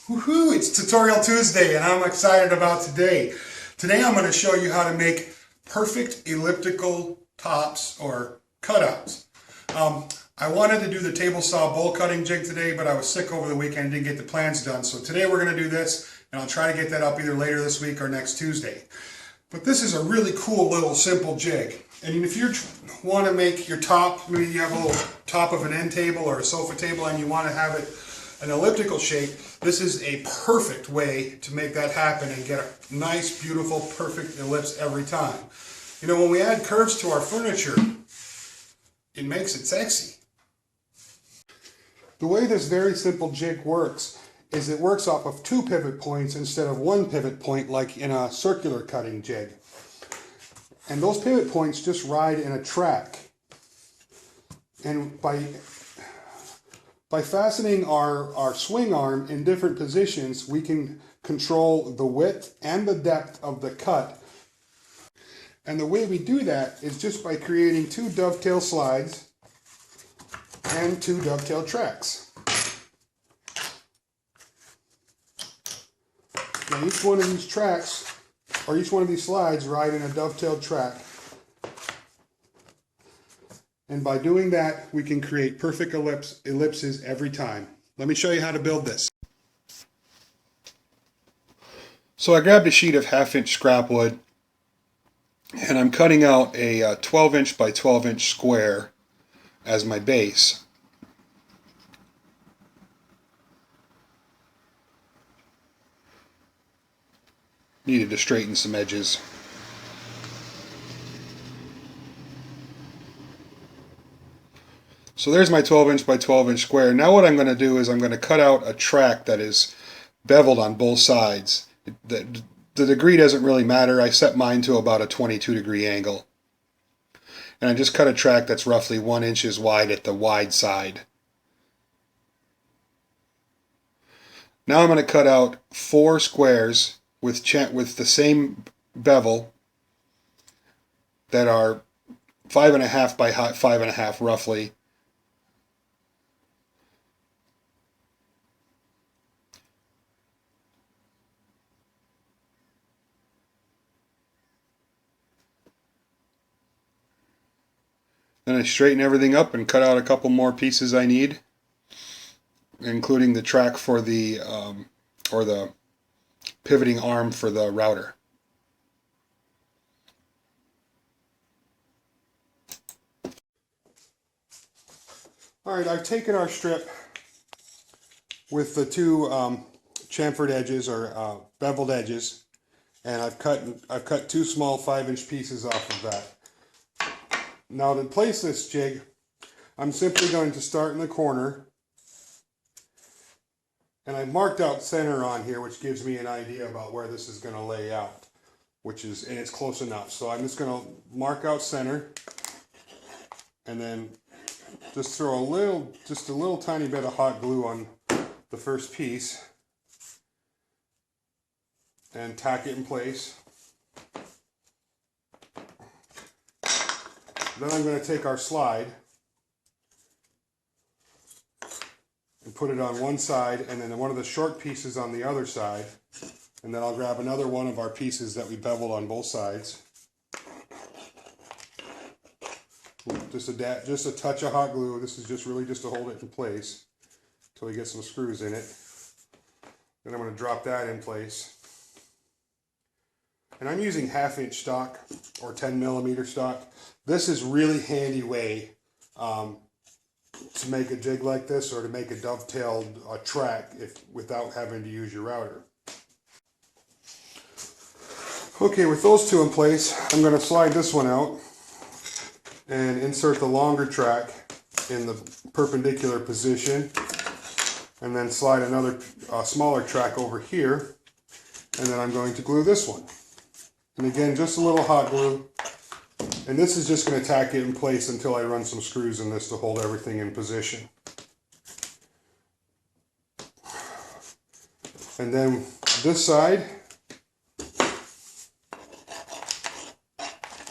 Woohoo! It's Tutorial Tuesday and I'm excited about today. Today I'm going to show you how to make perfect elliptical tops or cutouts. I wanted to do the table saw bowl cutting jig today, but I was sick over the weekend and didn't get the plans done. So today we're going to do this and I'll try to get that up either later this week or next Tuesday. But this is a really cool little simple jig. And if you want to make your top, maybe you have a little top of an end table or a sofa table and you want to have it an elliptical shape, this is a perfect way to make that happen and get a nice, beautiful, perfect ellipse every time. You know, when we add curves to our furniture, it makes it sexy. The way this very simple jig works is it works off of 2 pivot points instead of 1 pivot point like in a circular cutting jig. And those pivot points just ride in a track. And by fastening our swing arm in different positions, we can control the width and the depth of the cut. And the way we do that is just by creating 2 dovetail slides and 2 dovetail tracks. Now each one of these tracks, or each one of these slides, ride in a dovetailed track. And by doing that, we can create perfect ellipses every time. Let me show you how to build this. So I grabbed a sheet of 1/2 inch scrap wood, and I'm cutting out a 12 inch by 12 inch square as my base. Needed to straighten some edges. So there's my 12 inch by 12 inch square. Now what I'm going to do is I'm going to cut out a track that is beveled on both sides. The degree doesn't really matter. I set mine to about a 22-degree angle. And I just cut a track that's roughly 1 inch wide at the wide side. Now I'm going to cut out 4 squares with the same bevel that are 5.5 by 5.5 roughly. Then I straighten everything up and cut out a couple more pieces I need, including the track for the pivoting arm for the router. Alright, I've taken our strip with the 2 chamfered edges or beveled edges, and I've cut 2 small 5-inch pieces off of that. Now to place this jig, I'm simply going to start in the corner, and I marked out center on here, which gives me an idea about where this is going to lay out, and it's close enough. So I'm just going to mark out center, and then just throw just a little tiny bit of hot glue on the first piece, and tack it in place. Then I'm going to take our slide and put it on one side, and then one of the short pieces on the other side. And then I'll grab another one of our pieces that we beveled on both sides. Just a touch of hot glue. This is just really just to hold it in place until we get some screws in it. Then I'm going to drop that in place. And I'm using 1/2 inch stock or 10mm stock. This is really handy way to make a jig like this, or to make a dovetailed track without having to use your router. Okay, with those 2 in place, I'm going to slide this one out and insert the longer track in the perpendicular position, and then slide another smaller track over here, and then I'm going to glue this one. And again, just a little hot glue. And this is just going to tack it in place until I run some screws in this to hold everything in position. And then this side,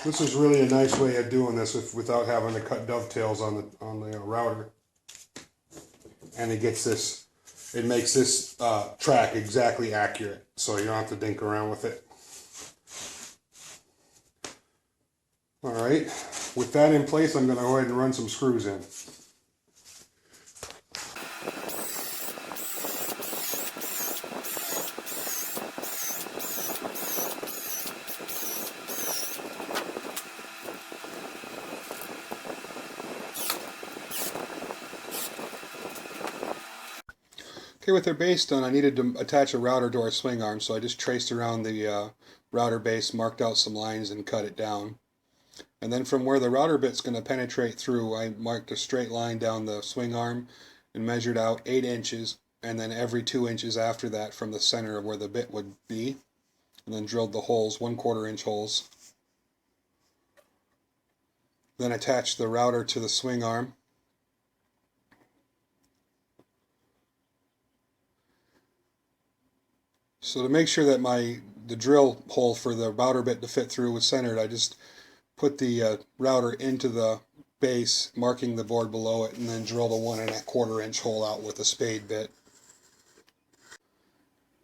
this is really a nice way of doing this without having to cut dovetails on the router. And it gets this it makes this track exactly accurate, so you don't have to dink around with it. All right, with that in place, I'm going to go ahead and run some screws in. Okay, with their base done, I needed to attach a router to our swing arm, so I just traced around the router base, marked out some lines, and cut it down. And then from where the router bit's going to penetrate through, I marked a straight line down the swing arm and measured out 8 inches, and then every 2 inches after that from the center of where the bit would be, and then drilled the holes, 1/4 inch holes. Then attached the router to the swing arm. So to make sure that the drill hole for the router bit to fit through was centered, I just put the router into the base, marking the board below it, and then drilled a 1¼ inch hole out with a spade bit.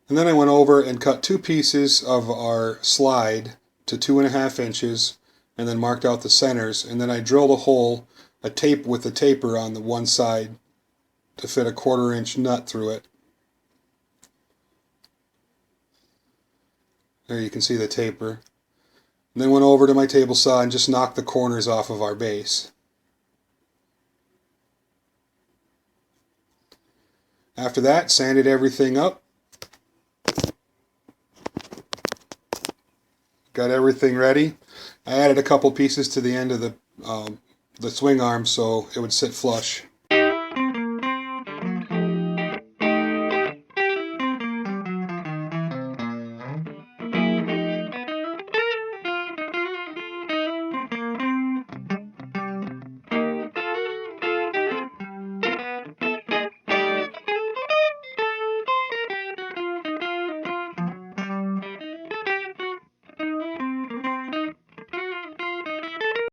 And then I went over and cut 2 pieces of our slide to 2½ inches, and then marked out the centers, and then I drilled a hole, with a taper on the one side to fit a 1/4 inch nut through it. There you can see the taper. And then went over to my table saw and just knocked the corners off of our base. After that, sanded everything up. Got everything ready. I added a couple pieces to the end of the swing arm so it would sit flush.